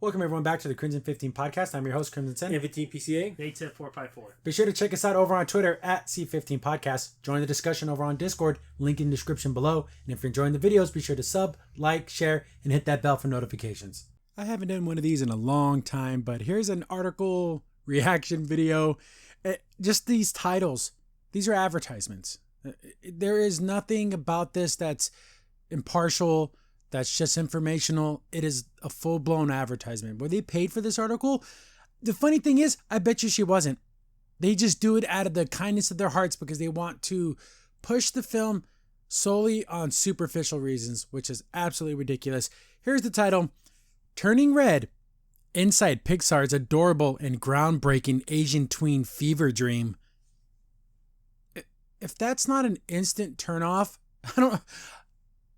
Welcome everyone back to the Crimson 15 podcast. I'm your host, Crimson Sen. 15 PCA. 810-454. Be sure to check us out over on Twitter at C15 Podcast. Join the discussion over on Discord, link in the description below. And if you're enjoying the videos, be sure to sub, like, share, and hit that bell for notifications. I haven't done one of these in a long time, but here's an article reaction video. Just these titles. These are advertisements. There is nothing about this that's impartial, that's just informational. It is a full-blown advertisement. Were they paid for this article? The funny thing is, I bet you she wasn't. They just do it out of the kindness of their hearts because they want to push the film solely on superficial reasons, which is absolutely ridiculous. Here's the title: Turning Red, inside Pixar's adorable and groundbreaking Asian tween fever dream. If that's not an instant turnoff,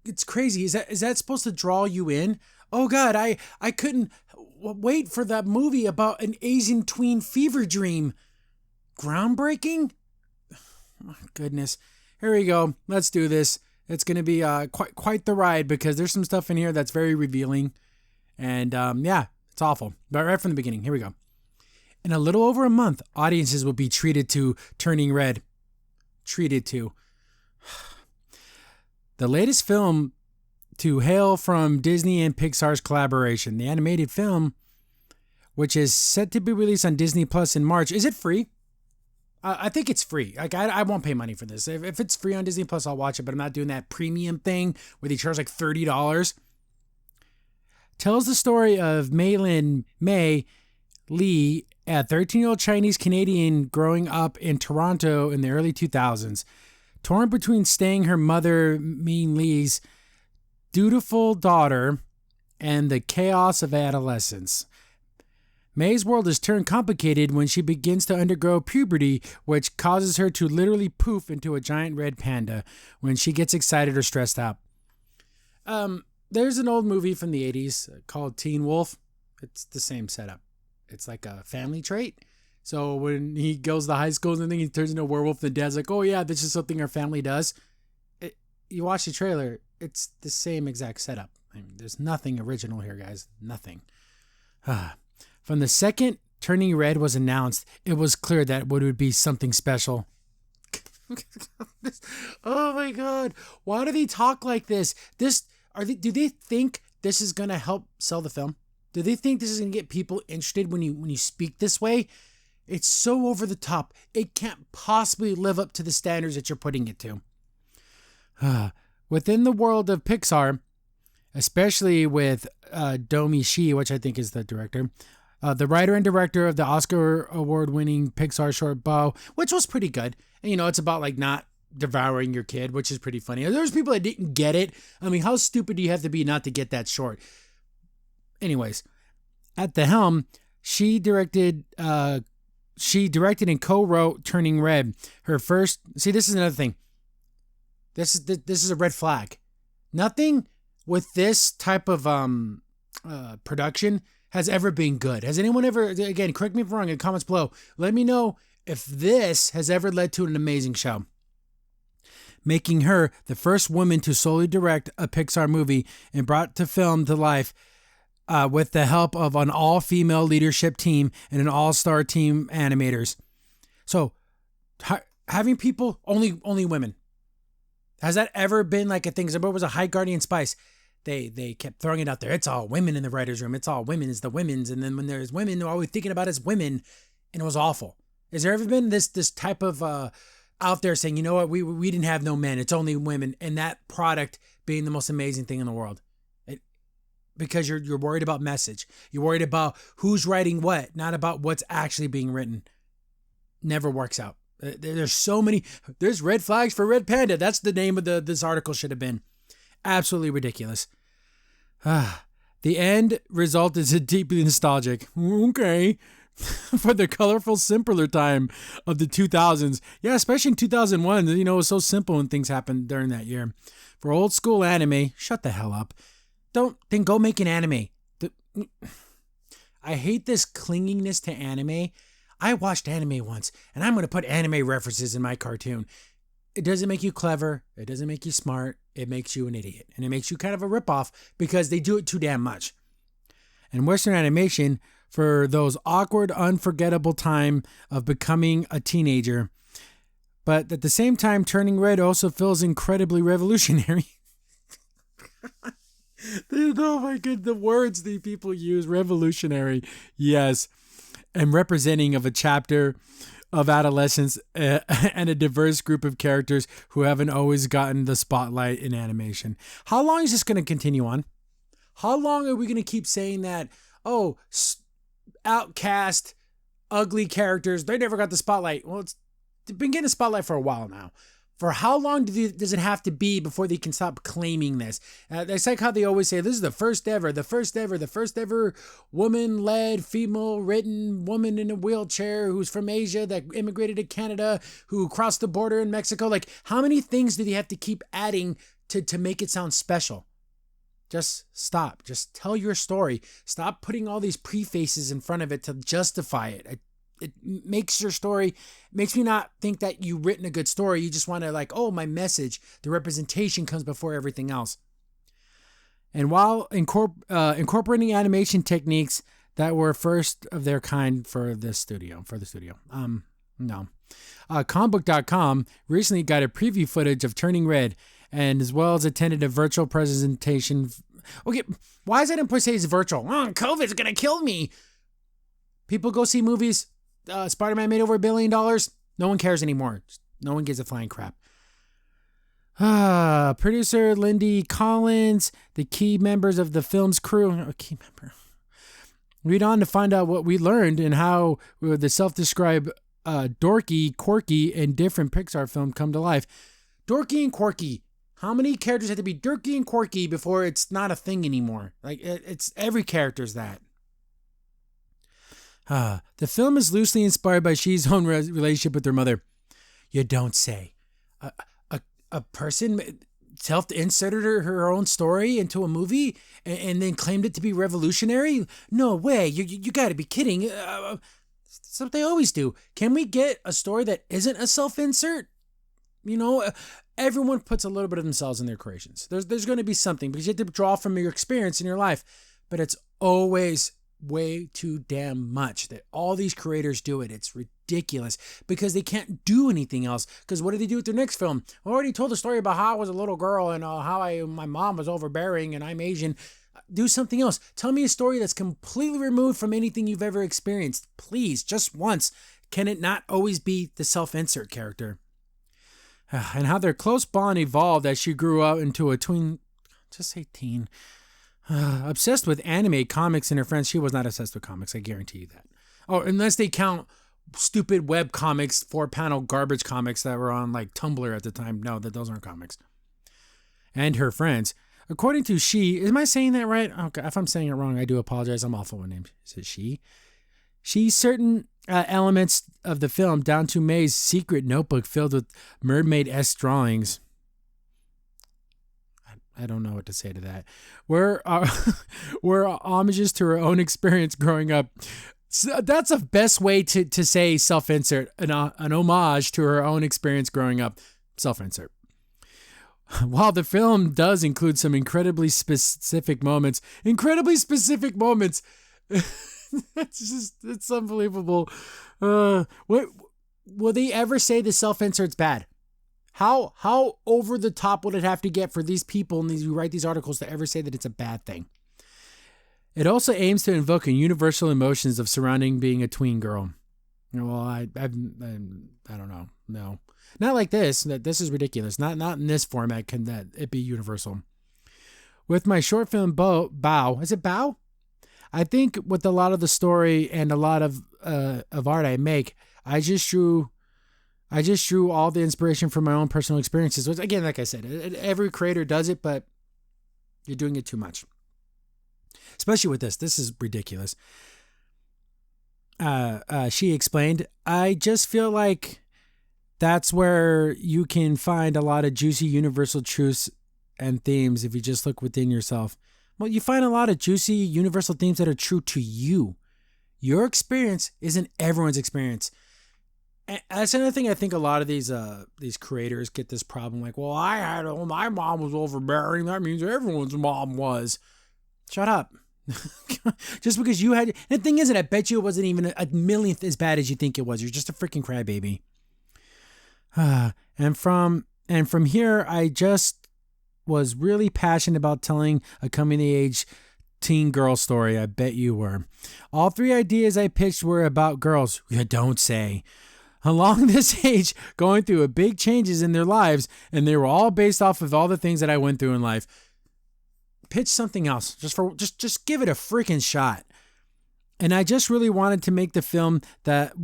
it's crazy. Is that supposed to draw you in? Oh God, I couldn't wait for that movie about an Asian tween fever dream. Groundbreaking? Oh, my goodness. Here we go. Let's do this. It's going to be quite the ride because there's some stuff in here that's very revealing. And yeah, it's awful. But right from the beginning, here we go. In a little over a month, audiences will be treated to Turning Red. Treated to. The latest film to hail from Disney and Pixar's collaboration. The animated film, which is set to be released on Disney Plus in March. Is it free? I think it's free. Like I won't pay money for this. If it's free on Disney Plus, I'll watch it, but I'm not doing that premium thing where they charge like $30. Tells the story of Mei Lee, a 13-year-old Chinese Canadian growing up in Toronto in the early 2000s. Torn between staying her mother, Min Lee's dutiful daughter, and the chaos of adolescence. May's world is turned complicated when she begins to undergo puberty, which causes her to literally poof into a giant red panda when she gets excited or stressed out. There's an old movie from the 80s called Teen Wolf. It's the same setup. It's like a family trait. So when he goes to high school and then he turns into a werewolf, the dad's like, oh yeah, this is something our family does. You watch the trailer, it's the same exact setup. I mean, there's nothing original here, guys. Nothing. From the second Turning Red was announced, it was clear that it would be something special. Oh my God. Why do they talk like this? Do they think this is going to help sell the film? Do they think this is going to get people interested when you speak this way? It's so over the top. It can't possibly live up to the standards that you're putting it to. Within the world of Pixar, especially with Domi Shi, which I think is the director, the writer and director of the Oscar award-winning Pixar short Bao, which was pretty good. And, it's about like not devouring your kid, which is pretty funny. There's people that didn't get it. I mean, how stupid do you have to be not to get that short? Anyways, at the helm, she directed and co-wrote Turning Red. Her first. See, this is another thing. This is a red flag. Nothing with this type of production has ever been good. Has anyone ever? Again, correct me if I'm wrong in the comments below. Let me know if this has ever led to an amazing show. Making her the first woman to solely direct a Pixar movie and brought to film to life. With the help of an all-female leadership team and an all-star team animators. So, having people, only women. Has that ever been like a thing? Because it was a High Guardian Spice. They kept throwing it out there. It's all women in the writer's room. It's all women. It's the women's. And then when there's women, all we're thinking about is women. And it was awful. Has there ever been this type of out there saying, you know what, we didn't have no men. It's only women. And that product being the most amazing thing in the world. Because you're worried about message. You're worried about who's writing what, not about what's actually being written. Never works out. There's so many. There's red flags for Red Panda. That's the name of this article should have been. Absolutely ridiculous. The end result is deeply nostalgic. Okay. For the colorful, simpler time of the 2000s. Yeah, especially in 2001. It was so simple when things happened during that year. For old school anime, shut the hell up. Then go make an anime. I hate this clinginess to anime. I watched anime once, and I'm going to put anime references in my cartoon. It doesn't make you clever. It doesn't make you smart. It makes you an idiot. And it makes you kind of a ripoff because they do it too damn much. and Western animation for those awkward, unforgettable time of becoming a teenager. But at the same time, Turning Red also feels incredibly revolutionary. Oh my god, the words these people use, revolutionary, yes, and representing of a chapter of adolescence and a diverse group of characters who haven't always gotten the spotlight in animation. How long is this going to continue on? How long are we going to keep saying that, oh, outcast, ugly characters, they never got the spotlight? Well, they've been getting a spotlight for a while now. For how long does it have to be before they can stop claiming this? It's like how they always say, this is the first ever woman-led, female-written woman in a wheelchair who's from Asia that immigrated to Canada, who crossed the border in Mexico. Like, how many things do they have to keep adding to make it sound special? Just stop. Just tell your story. Stop putting all these prefaces in front of it to justify it. It makes your story, makes me not think that you've written a good story. You just want to like, oh, my message, the representation comes before everything else. And while incorporating animation techniques that were first of their kind for the studio. No. Comicbook.com recently got a preview footage of Turning Red, and as well as attended a virtual presentation. Okay, why is that in say it's virtual? Oh, COVID's going to kill me. People go see movies. Spider-Man made over $1 billion. No one cares anymore. No one gives a flying crap. Producer Lindy Collins, the key members of the film's crew. Read on to find out what we learned and how the self-described dorky, quirky, and different Pixar film come to life. Dorky and quirky. How many characters have to be dorky and quirky before it's not a thing anymore? Like, it's every character's that. The film is loosely inspired by She's own relationship with her mother. You don't say. A person self-inserted her own story into a movie and then claimed it to be revolutionary? No way. You got to be kidding. That's what they always do. Can we get a story that isn't a self-insert? You know, everyone puts a little bit of themselves in their creations. There's going to be something because you have to draw from your experience in your life. But it's always way too damn much that all these creators do it. It's ridiculous because they can't do anything else. Because what do they do with their next film? I already told the story about how I was a little girl and how my mom was overbearing and I'm Asian. Do something else. Tell me a story that's completely removed from anything you've ever experienced. Please, just once. Can it not always be the self-insert character? And how their close bond evolved as she grew up into a tween, just say teen, obsessed with anime, comics, and her friends. She was not obsessed with comics, I guarantee you that. Oh, unless they count stupid web comics, 4-panel garbage comics that were on like Tumblr at the time. No, those aren't comics. And her friends. According to am I saying that right? Okay, if I'm saying it wrong, I do apologize. I'm awful with names. Is it she? Certain elements of the film, down to May's secret notebook filled with mermaid-esque drawings. I don't know what to say to that. Were homages to her own experience growing up. So that's the best way to say self-insert. An homage to her own experience growing up. Self-insert. While the film does include some incredibly specific moments. It's unbelievable. What will they ever say the self-insert's bad? How over the top would it have to get for these people and who write these articles to ever say that it's a bad thing? It also aims to invoke universal emotions of surrounding being a tween girl. Well, I don't know. No, not like this. This is ridiculous. Not in this format can that it be universal. With my short film Bow, is it Bow? I think with a lot of the story and a lot of art I make, I just drew all the inspiration from my own personal experiences. Which, again, like I said, every creator does it, but you're doing it too much. Especially with this. This is ridiculous. She explained, I just feel like that's where you can find a lot of juicy universal truths and themes if you just look within yourself. Well, you find a lot of juicy universal themes that are true to you. Your experience isn't everyone's experience. And that's another thing I think a lot of these creators get this problem. Like, well, my mom was overbearing. That means everyone's mom was. Shut up. Just because you had, and the thing is, I bet you it wasn't even a millionth as bad as you think it was. You're just a freaking crybaby. And from here, I just was really passionate about telling a coming of age teen girl story. I bet you were. All three ideas I pitched were about girls. You don't say. Along this age, going through a big changes in their lives, and they were all based off of all the things that I went through in life. Pitch something else. Just give it a freaking shot. And I just really wanted to make the film that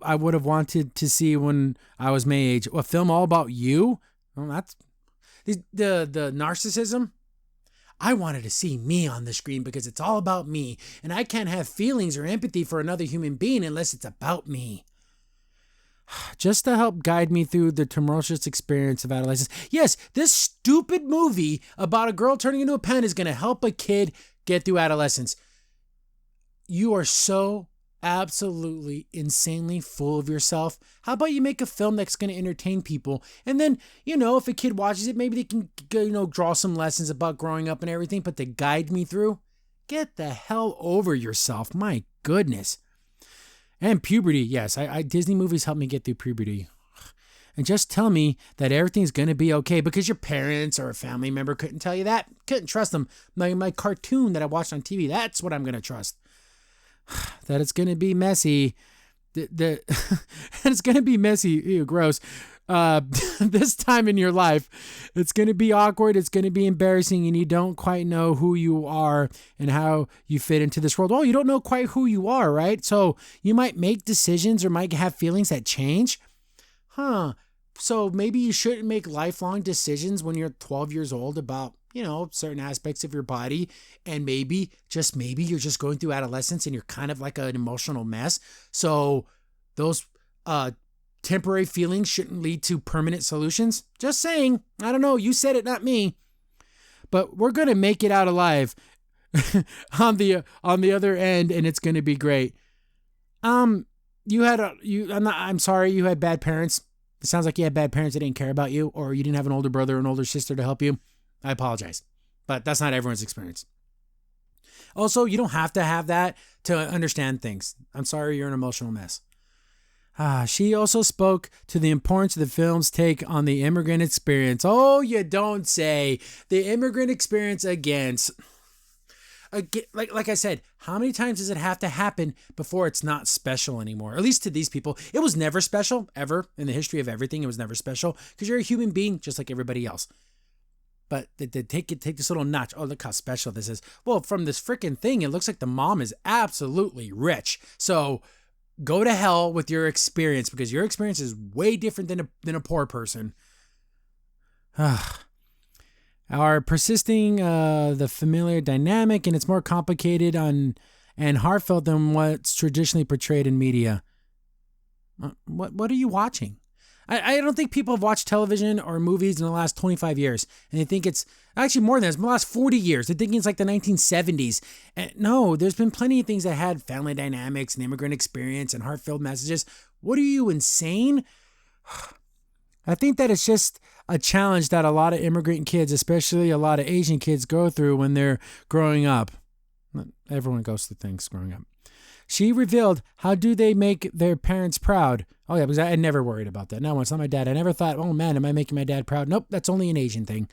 I would have wanted to see when I was my age. A film all about you? Well, that's the narcissism. I wanted to see me on the screen because it's all about me, and I can't have feelings or empathy for another human being unless it's about me. Just to help guide me through the tumultuous experience of adolescence. Yes, this stupid movie about a girl turning into a pen is going to help a kid get through adolescence. You are so absolutely insanely full of yourself. How about you make a film that's going to entertain people? And then, if a kid watches it, maybe they can, draw some lessons about growing up and everything, but to guide me through, get the hell over yourself. My goodness. And puberty, yes. Disney movies help me get through puberty. And just tell me that everything's going to be okay because your parents or a family member couldn't tell you that. Couldn't trust them. My cartoon that I watched on TV, that's what I'm going to trust. That it's going to be messy. And it's going to be messy. Ew, gross. This time in your life, it's going to be awkward. It's going to be embarrassing, and you don't quite know who you are and how you fit into this world. Oh, you don't know quite who you are, right? So you might make decisions or might have feelings that change. So maybe you shouldn't make lifelong decisions when you're 12 years old about, certain aspects of your body. And maybe, just maybe, you're just going through adolescence and you're kind of like an emotional mess. So those temporary feelings shouldn't lead to permanent solutions. Just saying. I don't know. You said it, not me. But we're going to make it out alive on the other end, and it's going to be great. I'm sorry you had bad parents. It sounds like you had bad parents that didn't care about you, or you didn't have an older brother or an older sister to help you. I apologize. But that's not everyone's experience. Also, you don't have to have that to understand things. I'm sorry you're an emotional mess. She also spoke to the importance of the film's take on the immigrant experience. Oh, you don't say. The immigrant experience again. Like I said, how many times does it have to happen before it's not special anymore? At least to these people. It was never special, ever. In the history of everything, it was never special. Because you're a human being just like everybody else. But they take this little notch. Oh, look how special this is. Well, from this freaking thing, it looks like the mom is absolutely rich. So go to hell with your experience, because your experience is way different than a poor person. Our persisting the familiar dynamic, and it's more complicated and heartfelt than what's traditionally portrayed in media. What are you watching? I don't think people have watched television or movies in the last 25 years, and they think it's actually more than that. It's the last 40 years. They're thinking it's like the 1970s. And no, there's been plenty of things that had family dynamics and immigrant experience and heartfelt messages. What are you, insane? I think that it's just a challenge that a lot of immigrant kids, especially a lot of Asian kids, go through when they're growing up. Everyone goes through things growing up. She revealed, how do they make their parents proud? Oh, yeah, because I never worried about that. No, it's not my dad. I never thought, oh, man, am I making my dad proud? Nope, that's only an Asian thing.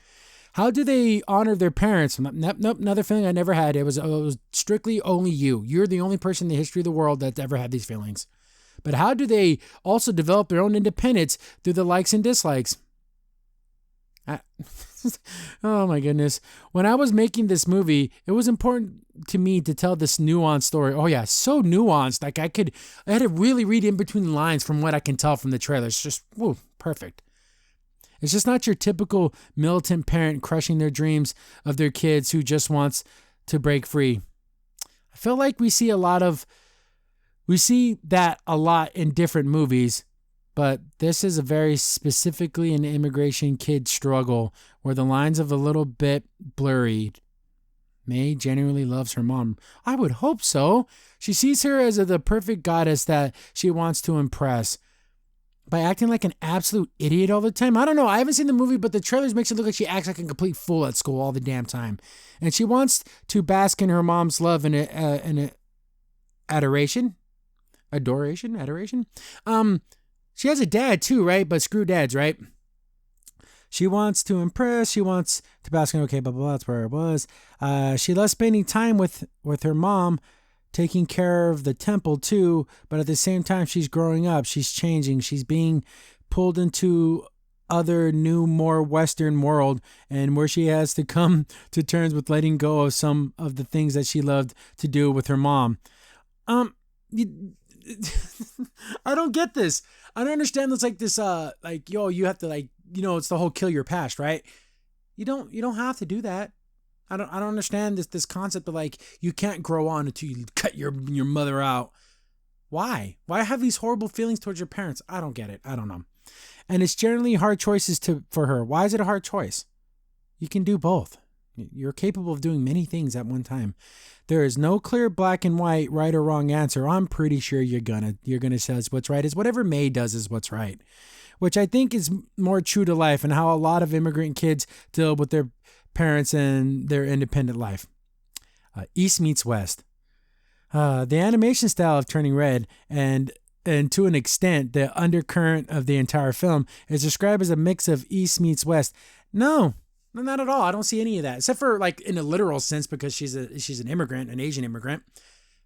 How do they honor their parents? Nope, another feeling I never had. It was strictly only you. You're the only person in the history of the world that's ever had these feelings. But how do they also develop their own independence through the likes and dislikes? Oh my goodness. When I was making this movie, it was important to me to tell this nuanced story. Oh yeah, so nuanced. Like I had to really read in between the lines from what I can tell from the trailers. Just, whoa, perfect. It's just not your typical militant parent crushing their dreams of their kids who just wants to break free. I feel like we see that a lot in different movies, but this is a very specifically an immigration kid struggle where the lines are a little bit blurry. May genuinely loves her mom. I would hope so. She sees her as the perfect goddess that she wants to impress. by acting like an absolute idiot all the time. I don't know. I haven't seen the movie, but the trailers makes it look like she acts like a complete fool at school all the damn time. And she wants to bask in her mom's love and adoration. Adoration. She has a dad too, right? But screw dads, right? She wants to impress. She wants to bask in, okay, blah, blah, blah. That's where it was. She loves spending time with her mom, taking care of the temple too. But at the same time, she's growing up. She's changing. She's being pulled into other new, more Western world, and where she has to come to terms with letting go of some of the things that she loved to do with her mom. I don't get this. I don't understand. It's like this, like, yo, you have to, like, it's the whole kill your past, right? You don't have to do that. I don't understand this concept of, like, you can't grow on until you cut your mother out. Why have these horrible feelings towards your parents? I don't get it. I don't know. And it's generally hard choices for her. Why is it a hard choice? You can do both. You're capable of doing many things at one time. There is no clear black and white, right or wrong answer. I'm pretty sure you're gonna say what's right is whatever May does is what's right, which I think is more true to life and how a lot of immigrant kids deal with their parents and their independent life. East meets West. The animation style of Turning Red and to an extent, the undercurrent of the entire film is described as a mix of East meets West. No, not at all. I don't see any of that, except for, like, in a literal sense, because she's an immigrant, an Asian immigrant.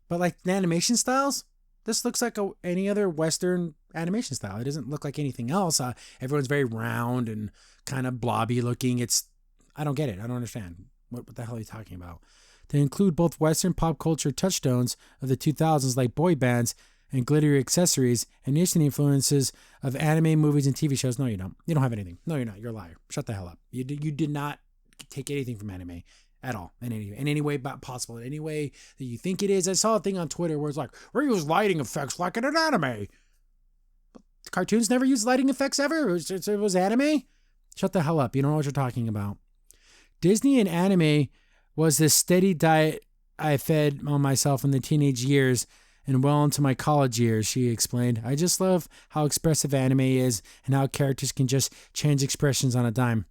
But, like, the animation styles, this looks like any other Western animation style. It doesn't look like anything else. Everyone's very round and kind of blobby looking. I don't get it. I don't understand. What the hell are you talking about? To include both Western pop culture touchstones of the 2000s, like boy bands, and glittery accessories and instant influences of anime movies and TV shows. No, you don't. You don't have anything. No, you're not. You're a liar. Shut the hell up. You did not take anything from anime at all in any way possible, in any way that you think it is. I saw a thing on Twitter where it's like, we use lighting effects like in an anime. But cartoons never used lighting effects ever. It was anime. Shut the hell up. You don't know what you're talking about. Disney and anime was this steady diet I fed on myself in the teenage years and well into my college years, she explained. I just love how expressive anime is and how characters can just change expressions on a dime.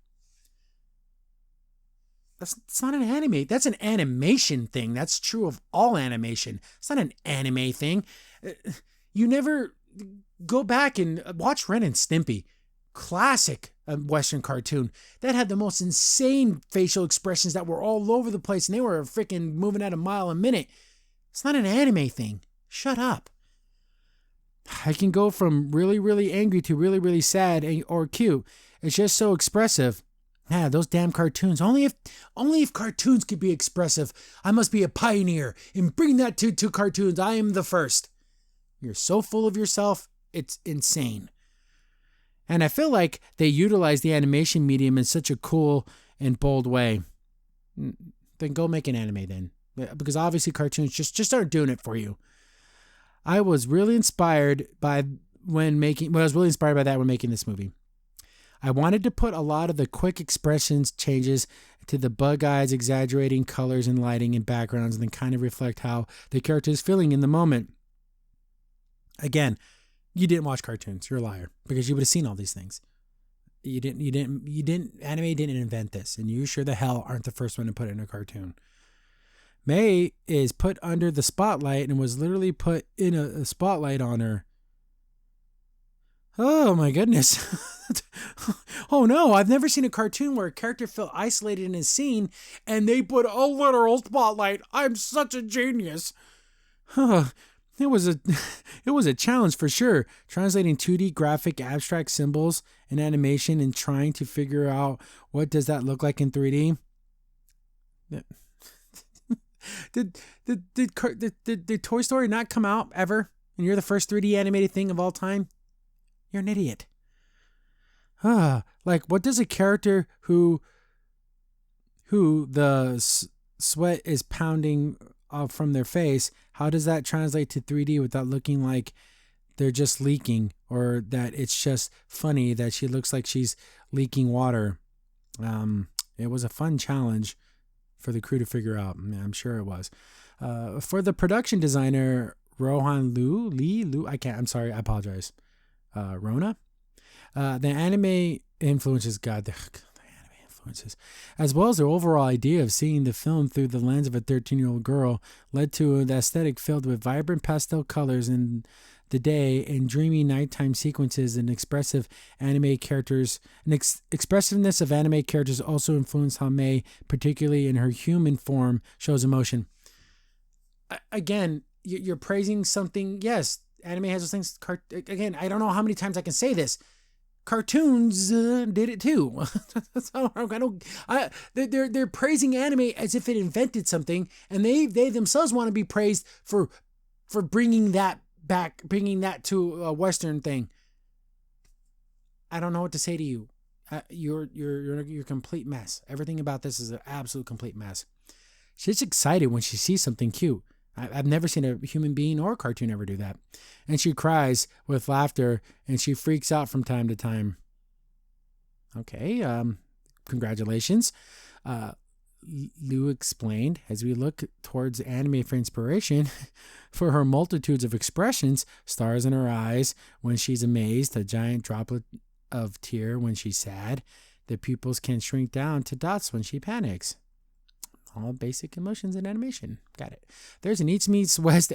That's not an anime. That's an animation thing. That's true of all animation. It's not an anime thing. You never go back and watch Ren and Stimpy. Classic Western cartoon that had the most insane facial expressions that were all over the place, and they were freaking moving at a mile a minute. It's not an anime thing. Shut up. I can go from really, really angry to really, really sad or cute. It's just so expressive. Yeah, those damn cartoons. Only if cartoons could be expressive. I must be a pioneer in bringing that to cartoons. I am the first. You're so full of yourself. It's insane. And I feel like they utilize the animation medium in such a cool and bold way. Then go make an anime then. Because obviously cartoons just aren't doing it for you. I was really inspired by that when making this movie. I wanted to put a lot of the quick expressions changes to the bug eyes, exaggerating colors and lighting and backgrounds, and then kind of reflect how the character is feeling in the moment. Again, you didn't watch cartoons. You're a liar, because you would have seen all these things. Anime didn't invent this, and you sure the hell aren't the first one to put it in a cartoon. May is put under the spotlight and was literally put in a spotlight on her. Oh my goodness. Oh no, I've never seen a cartoon where a character felt isolated in a scene and they put a literal spotlight. I'm such a genius. It was a challenge for sure, translating 2D graphic abstract symbols and animation and trying to figure out what does that look like in 3D. Did Toy Story not come out ever? And you're the first 3D animated thing of all time? You're an idiot. Like, what does a character who the sweat is pounding from their face, how does that translate to 3D without looking like they're just leaking, or that it's just funny that she looks like she's leaking water? It was a fun challenge for the crew to figure out. I'm sure it was. For the production designer, Rohan Liu, I apologize. Rona? The anime influences, God, the anime influences, as well as their overall idea of seeing the film through the lens of a 13-year-old girl, led to an aesthetic filled with vibrant pastel colors in the day and dreamy nighttime sequences and expressive anime characters. Expressiveness of anime characters also influenced how Mei, particularly in her human form, shows emotion. Again, you're praising something. Yes, anime has those things. Again, I don't know how many times I can say this. Cartoons did it too. So they're praising anime as if it invented something, and they themselves want to be praised for bringing that back, bringing that to a Western thing. I don't know what to say to you. You're a complete mess. Everything about this is an absolute complete mess. She's excited when she sees something cute. I've never seen a human being or a cartoon ever do that. And she cries with laughter, and she freaks out from time to time. Okay, congratulations. Liu explained, as we look towards anime for inspiration, for her multitudes of expressions, stars in her eyes when she's amazed, a giant droplet of tear when she's sad, the pupils can shrink down to dots when she panics. All basic emotions in animation. Got it. There's an East meets West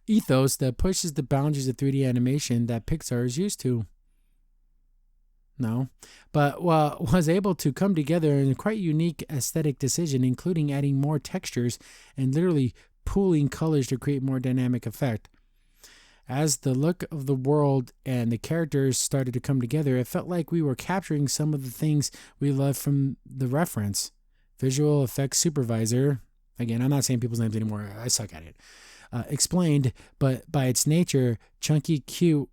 ethos that pushes the boundaries of 3D animation that Pixar is used to. No, but was able to come together in a quite unique aesthetic decision, including adding more textures and literally pooling colors to create more dynamic effect. As the look of the world and the characters started to come together, it felt like we were capturing some of the things we loved from the reference. Visual effects supervisor, again, I'm not saying people's names anymore, I suck at it, explained, but by its nature, chunky cute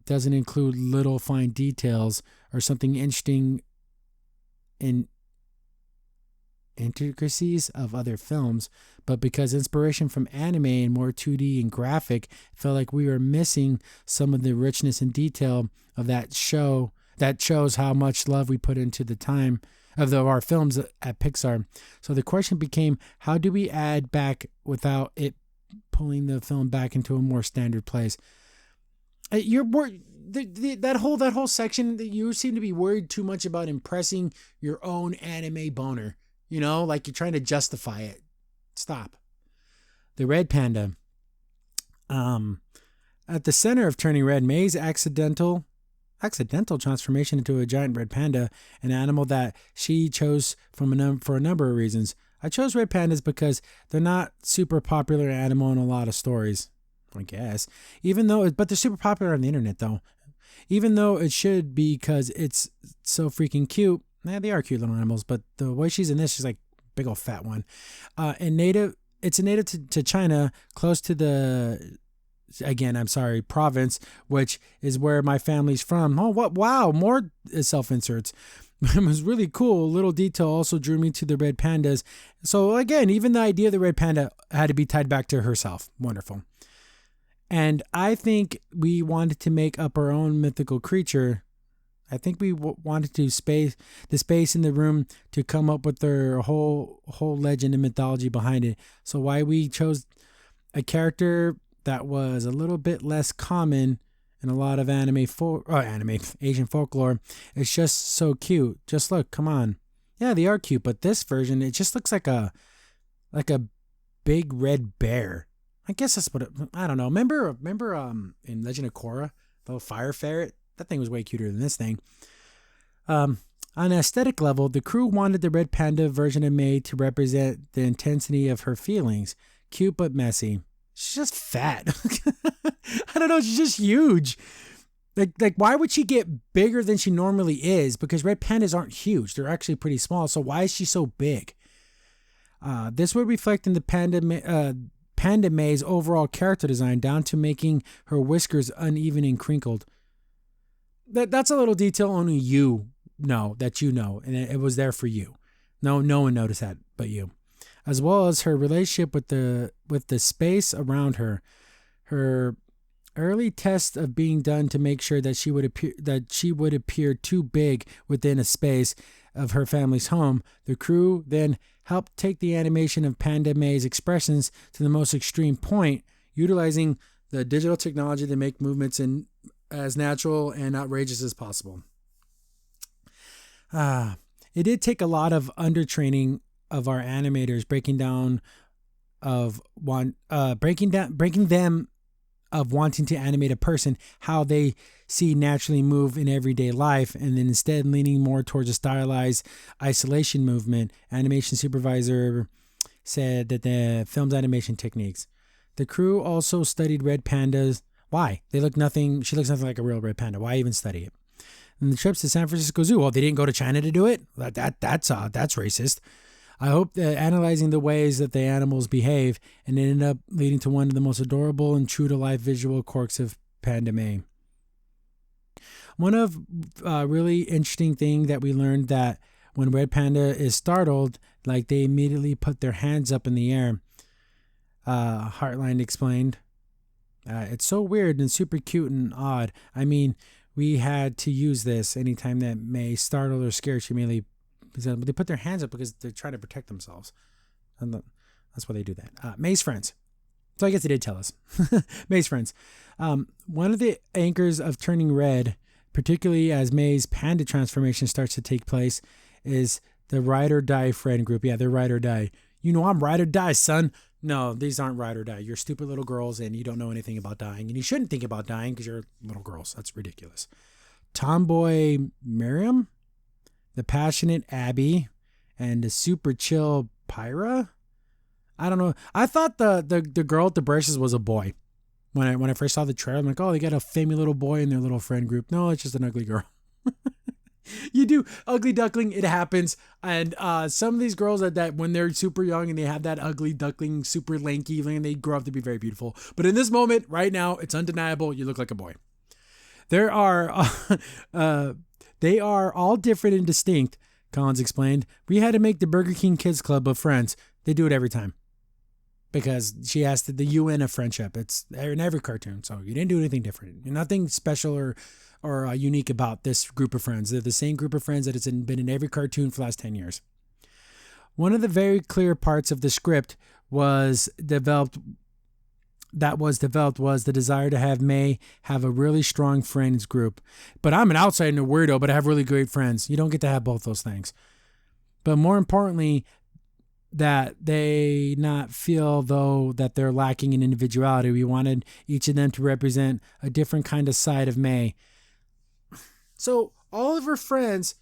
doesn't include little fine details or something interesting in intricacies of other films, but because inspiration from anime and more 2D and graphic felt like we were missing some of the richness and detail of that show that shows how much love we put into the time of our films at Pixar. So the question became, how do we add back without it pulling the film back into a more standard place? You're that whole section that you seem to be worried too much about impressing your own anime boner. You know, like you're trying to justify it. Stop. The red panda. At the center of Turning Red, Mei's accidental transformation into a giant red panda, an animal that she chose for a number of reasons. I chose red pandas because they're not super popular animal in a lot of stories, I guess. But they're super popular on the internet though. Even though it should be because it's so freaking cute. They are cute little animals, but the way she's in this, she's like big old fat one. It's a native to China, close to the province, which is where my family's from. Oh, what? Wow, more self-inserts. It was really cool. A little detail also drew me to the red pandas. So again, even the idea of the red panda had to be tied back to herself. Wonderful. And I think we wanted to make up our own mythical creature. I think we wanted to space in the room to come up with their whole legend and mythology behind it. So why we chose a character that was a little bit less common in a lot of Asian folklore. It's just so cute. Just look, come on. Yeah, they are cute, but this version, it just looks like a big red bear. I guess that's what I don't know. Remember in Legend of Korra, the little fire ferret? That thing was way cuter than this thing. On an aesthetic level, the crew wanted the red panda version of Mei to represent the intensity of her feelings. Cute but messy. She's just fat. I don't know. She's just huge. Like, why would she get bigger than she normally is? Because red pandas aren't huge. They're actually pretty small. So why is she so big? This would reflect in the Panda Mei's overall character design, down to making her whiskers uneven and crinkled. That's a little detail only you know, and it was there for you. No one noticed that but you. As well as her relationship with the space around her. Her early test of being done to make sure that she would appear too big within a space of her family's home. The crew then helped take the animation of Panda Mei's expressions to the most extreme point, utilizing the digital technology to make movements in as natural and outrageous as possible. It did take a lot of undertraining of our animators, breaking them of wanting to animate a person how they see naturally move in everyday life, and then instead leaning more towards a stylized isolation movement. Animation supervisor said that the film's animation techniques. The crew also studied red pandas. Why? She looks nothing like a real red panda. Why even study it? And the trips to San Francisco Zoo. Well, they didn't go to China to do it? That's racist. I hope that analyzing the ways that the animals behave and it ended up leading to one of the most adorable and true-to-life visual quirks of Pandemic. One of really interesting thing that we learned that when Red Panda is startled, like they immediately put their hands up in the air. Heartline explained. It's so weird and super cute and odd. I mean, we had to use this anytime that May startled or scared. She immediately, they put their hands up because they're trying to protect themselves. And that's why they do that. May's friends. So I guess they did tell us. May's friends. One of the anchors of turning red, particularly as May's panda transformation starts to take place, is the ride or die friend group. Yeah, they're ride or die. You know, I'm ride or die, son. No, these aren't ride or die. You're stupid little girls and you don't know anything about dying. And you shouldn't think about dying because you're little girls. That's ridiculous. Tomboy Miriam, the passionate Abby, and the super chill Pyra. I don't know. I thought the girl with the braces was a boy. When I first saw the trailer, I'm like, oh, they got a family little boy in their little friend group. No, it's just an ugly girl. You do ugly duckling, it happens. And some of these girls that when they're super young and they have that ugly duckling, super lanky, and they grow up to be very beautiful. But in this moment, right now, it's undeniable. You look like a boy. They are all different and distinct, Collins explained. We had to make the Burger King Kids Club of friends. They do it every time. Because she asked the UN of friendship. It's in every cartoon, so you didn't do anything different. Nothing special or unique about this group of friends. They're the same group of friends that it's been in every cartoon for the last 10 years. One of the very clear parts of the script was developed was the desire to have May have a really strong friends group. But I'm an outsider and a weirdo, but I have really great friends. You don't get to have both those things. But more importantly, that they not feel, though, that they're lacking in individuality. We wanted each of them to represent a different kind of side of May. So all of her friends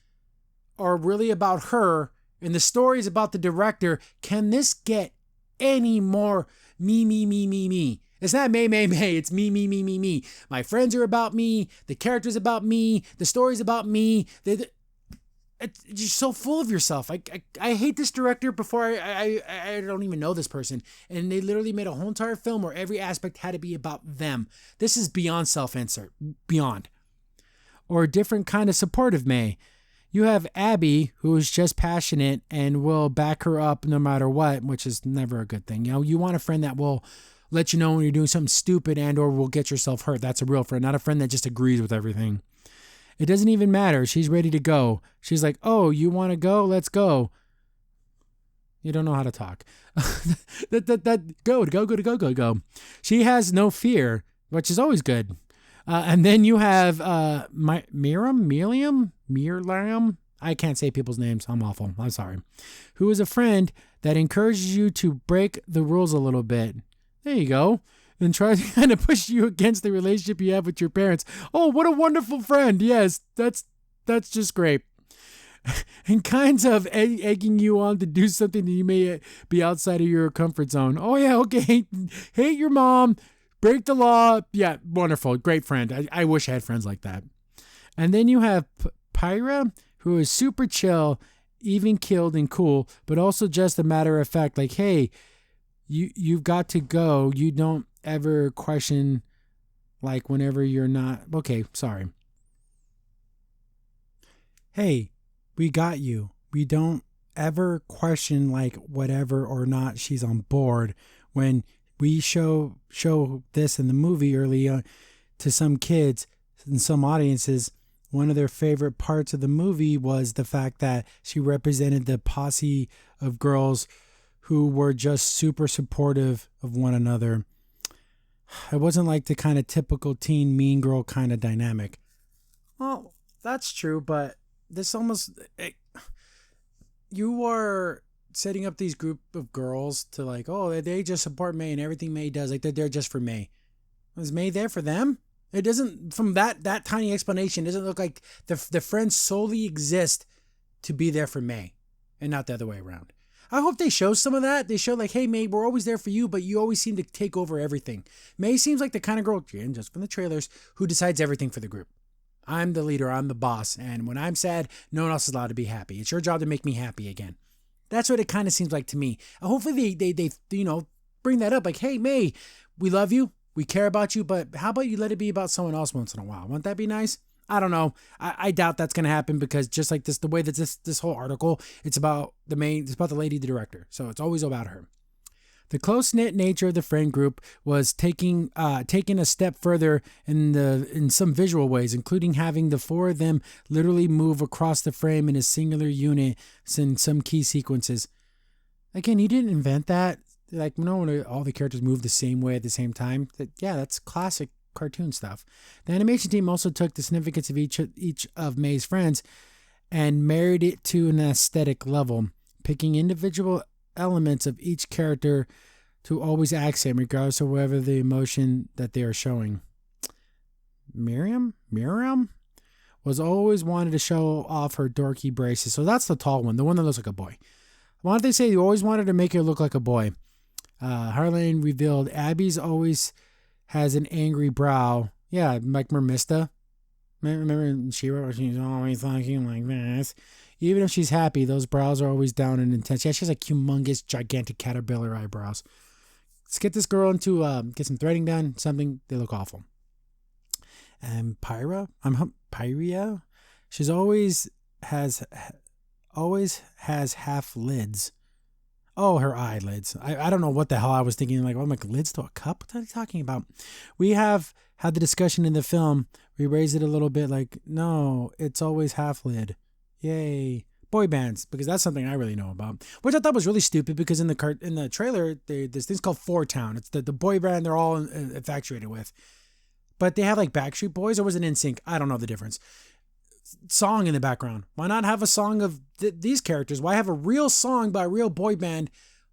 are really about her, and the story is about the director. Can this get any more me? It's not May. It's me. My friends are about me. The character's about me. The story's about me. You're so full of yourself. I hate this director before I don't even know this person. And they literally made a whole entire film where every aspect had to be about them. This is beyond self-insert. Beyond. Or a different kind of supportive May. You have Abby, who is just passionate and will back her up no matter what, which is never a good thing. You know, you want a friend that will let you know when you're doing something stupid and or will get yourself hurt. That's a real friend, not a friend that just agrees with everything. It doesn't even matter. She's ready to go. She's like, oh, you want to go? Let's go. You don't know how to talk. Go. She has no fear, which is always good. And then you have Miriam? I can't say people's names. I'm awful. I'm sorry. Who is a friend that encourages you to break the rules a little bit. There you go. And tries to kind of push you against the relationship you have with your parents. Oh, what a wonderful friend. Yes, that's just great. And kinds of egging you on to do something that you may be outside of your comfort zone. Oh, yeah, okay. Hate your mom. Break the law. Yeah, wonderful. Great friend. I wish I had friends like that. And then you have Pyra, who is super chill, even killed and cool, but also just a matter of fact, like, hey, you've got to go. You don't ever question, like, whenever you're not okay, sorry. Hey, we got you. We don't ever question, like, whatever or not she's on board. When we show this in the movie early on to some kids and some audiences, one of their favorite parts of the movie was the fact that she represented the posse of girls who were just super supportive of one another. It wasn't like the kind of typical teen mean girl kind of dynamic. Well, that's true, but this almost you are setting up these group of girls to like, oh, they just support May and everything May does, like they're there just for May. Was May there for them? It doesn't, from that tiny explanation, it doesn't look like the friends solely exist to be there for May and not the other way around. I hope they show some of that. They show like, hey, May, we're always there for you, but you always seem to take over everything. May seems like the kind of girl, just from the trailers, who decides everything for the group. I'm the leader, I'm the boss, and when I'm sad, no one else is allowed to be happy. It's your job to make me happy again. That's what it kind of seems like to me. Hopefully they bring that up. Like, hey, May, we love you. We care about you, but how about you let it be about someone else once in a while? Wouldn't that be nice? I don't know. I doubt that's going to happen because just like this, the way that this whole article, it's about the lady, the director. So it's always about her. The close-knit nature of the friend group was taken a step further in some visual ways, including having the four of them literally move across the frame in a singular unit in some key sequences. Again, he didn't invent that. Like, when all the characters move the same way at the same time. That's classic cartoon stuff. The animation team also took the significance of each of May's friends and married it to an aesthetic level, picking individual elements of each character to always accent regardless of whatever the emotion that they are showing. Miriam was always wanted to show off her dorky braces. So that's the tall one, the one that looks like a boy. Why don't they say you always wanted to make her look like a boy? Harlan revealed Abby's always has an angry brow. Yeah, like Mermista. Remember She-Ra? She's always talking like this. Even if she's happy, those brows are always down and intense. Yeah, she has like humongous, gigantic caterpillar eyebrows. Let's get this girl into get some threading done. Something, they look awful. And Pyria. She's always has half lids. Oh, her eyelids. I don't know what the hell I was thinking. Like, oh, my lids to a cup? What are you talking about? We have had the discussion in the film. We raised it a little bit like, no, it's always half lid. Yay. Boy bands, because that's something I really know about. Which I thought was really stupid because in the trailer, this thing's called Four Town. It's the boy band they're all infatuated with. But they have like Backstreet Boys, or was it NSYNC? I don't know the difference. Song in the background. Why not have a song of these characters? Why have a real song by a real boy band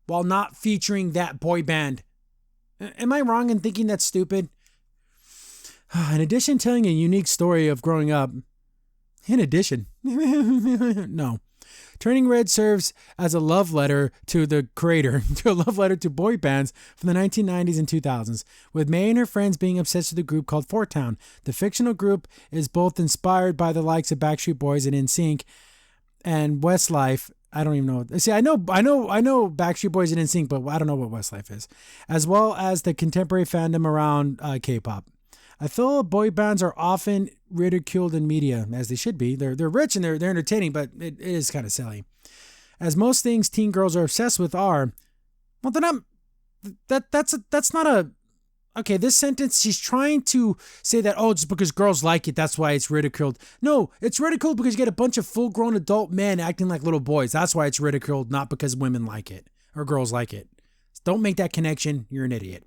while not featuring that boy band? Am I wrong in thinking that's stupid? In addition, telling a unique story of growing up. No. Turning Red serves as a love letter to the creator, to a love letter to boy bands from the 1990s and 2000s, with May and her friends being obsessed with a group called Four Town. The fictional group is both inspired by the likes of Backstreet Boys and NSYNC and Westlife. I don't even know. See, I know Backstreet Boys and NSYNC, but I don't know what Westlife is, as well as the contemporary fandom around K-pop. I feel boy bands are often ridiculed in media, as they should be. They're rich and they're entertaining, but it is kind of silly. As most things teen girls are obsessed with are, well, they're not. That's not a. Okay, this sentence, she's trying to say that, oh, just because girls like it, that's why it's ridiculed. No, it's ridiculed because you get a bunch of full-grown adult men acting like little boys. That's why it's ridiculed, not because women like it or girls like it. Don't make that connection. You're an idiot.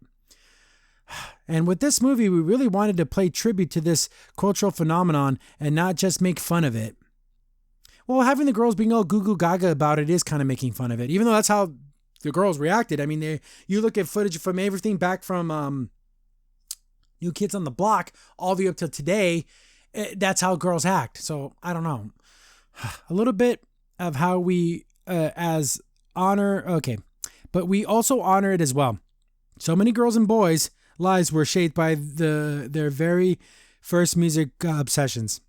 And with this movie, we really wanted to pay tribute to this cultural phenomenon and not just make fun of it. Well, having the girls being all goo goo gaga about it is kind of making fun of it, even though that's how the girls reacted. I mean, you look at footage from everything back from New Kids on the Block all the way up to today, that's how girls act. So I don't know. A little bit of how we as honor, okay, but we also honor it as well. So many girls and boys' lives were shaped by their very first music obsessions.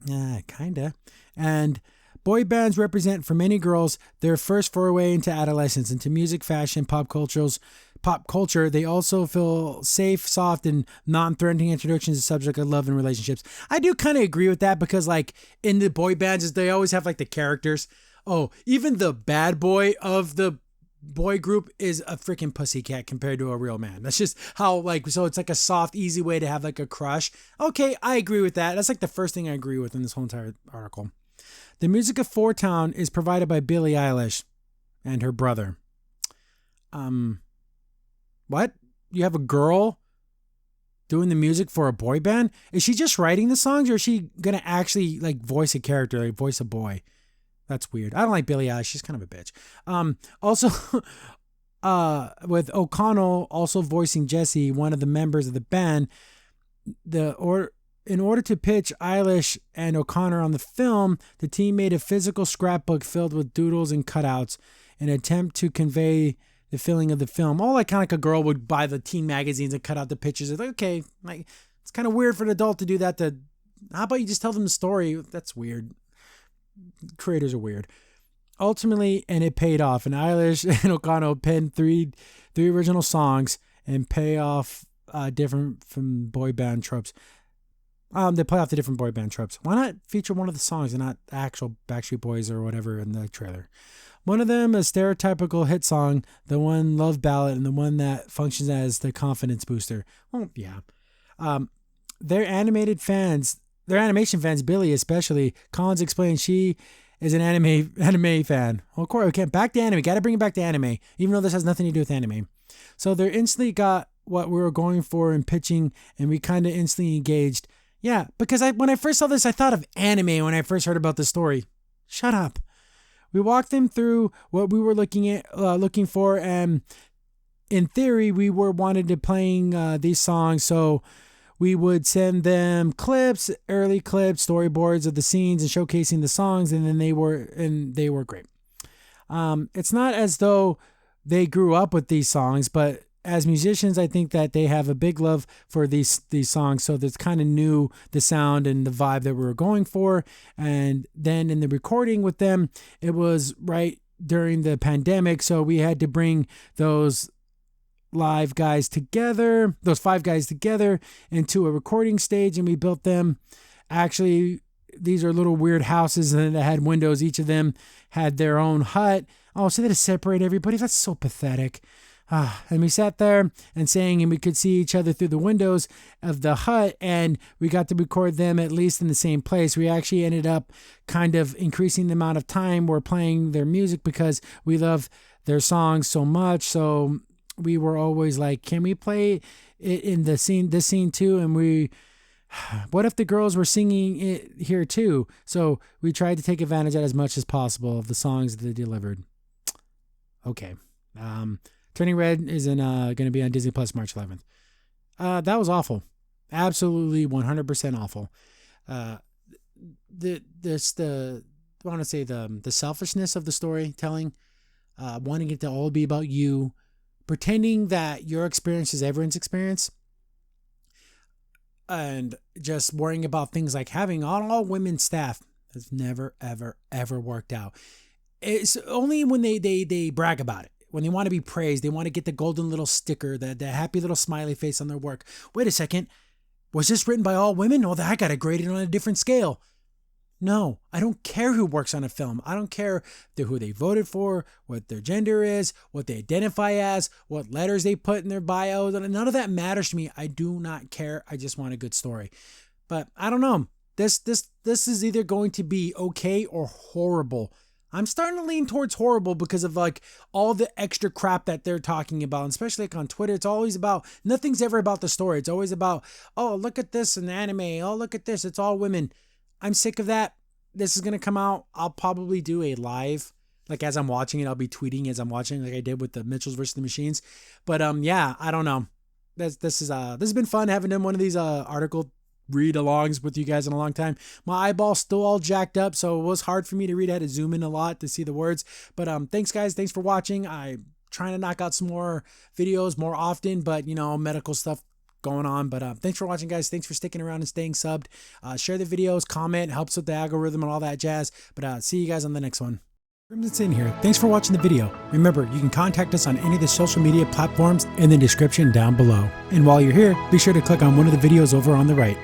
Kinda. And boy bands represent for many girls their first foray into adolescence, into music, fashion, pop culture. They also feel safe, soft, and non-threatening introductions to subject of love and relationships. I do kind of agree with that because, like, in the boy bands, they always have like the characters. Oh, even the bad boy of the boy group is a freaking pussycat compared to a real man. That's just how, like, so it's like a soft, easy way to have like a crush. Okay, I agree with that. That's like the first thing I agree with in this whole entire article. The music of Four Town is provided by Billie Eilish and her brother. What? You have a girl doing the music for a boy band? Is she just writing the songs, or is she gonna actually like voice a character, like voice a boy? That's weird. I don't like Billie Eilish. She's kind of a bitch. Also, with O'Connell also voicing Jesse, one of the members of the band, in order to pitch Eilish and O'Connor on the film, the team made a physical scrapbook filled with doodles and cutouts in an attempt to convey the feeling of the film. All like kind of like a girl would buy the teen magazines and cut out the pictures. It's like, okay, like it's kind of weird for an adult to do that. How about you just tell them the story? That's weird. Creators are weird. Ultimately, and it paid off. And Eilish and O'Connell penned three original songs and pay off different from boy band tropes. They play off the different boy band tropes. Why not feature one of the songs and not actual Backstreet Boys or whatever in the trailer? One of them, a stereotypical hit song, the one love ballad, and the one that functions as the confidence booster. Well, yeah. Their animation fans, Billy especially, Collins explained she is an anime fan. Well, of course, okay, back to anime. Got to bring it back to anime, even though this has nothing to do with anime. So they instantly got what we were going for in pitching, and we kind of instantly engaged. Yeah, because when I first saw this, I thought of anime when I first heard about the story. Shut up. We walked them through what we were looking for, and in theory, we wanted to playing these songs, so we would send them early clips, storyboards of the scenes, and showcasing the songs, and then they were great. It's not as though they grew up with these songs, but as musicians, I think that they have a big love for these songs, so that's kind of knew the sound and the vibe that we were going for. And then in the recording with them, it was right during the pandemic, so we had to bring those five guys together into a recording stage, and we built them. Actually, these are little weird houses that had windows. Each of them had their own hut. Oh, so they had to separate everybody. That's so pathetic. And we sat there and sang, and we could see each other through the windows of the hut, and we got to record them at least in the same place. We actually ended up kind of increasing the amount of time we're playing their music because we love their songs so much. So we were always like, can we play it in this scene too? And what if the girls were singing it here too? So we tried to take advantage of as much as possible of the songs that they delivered. Okay. Turning Red is going to be on Disney Plus March 11th. That was awful. Absolutely 100% awful. I want to say the selfishness of the storytelling, wanting it to all be about you, pretending that your experience is everyone's experience, and just worrying about things like having all women staff has never, ever, ever worked out. It's only when they brag about it. When they want to be praised, they want to get the golden little sticker, the happy little smiley face on their work. Wait a second. Was this written by all women? Oh, I got to grade it on a different scale. No, I don't care who works on a film. I don't care who they voted for, what their gender is, what they identify as, what letters they put in their bio. None of that matters to me. I do not care. I just want a good story. But I don't know. This is either going to be okay or horrible. I'm starting to lean towards horrible because of like all the extra crap that they're talking about, and especially like on Twitter. It's always about, nothing's ever about the story. It's always about, oh, look at this in anime. Oh, look at this. It's all women. I'm sick of that. This is going to come out. I'll probably do a live, like as I'm watching it, I'll be tweeting as I'm watching, like I did with the Mitchells versus the Machines. But yeah, I don't know. This has been fun having done one of these article read alongs with you guys in a long time. My eyeball's still all jacked up, so it was hard for me to read. I had to zoom in a lot to see the words. But thanks guys, thanks for watching. I'm trying to knock out some more videos more often, but medical stuff going on. But thanks for watching guys. Thanks for sticking around and staying subbed. Share the videos, comment, helps with the algorithm and all that jazz. But see you guys on the next one. That's in here. Thanks for watching the video. Remember, you can contact us on any of the social media platforms in the description down below. And while you're here, be sure to click on one of the videos over on the right.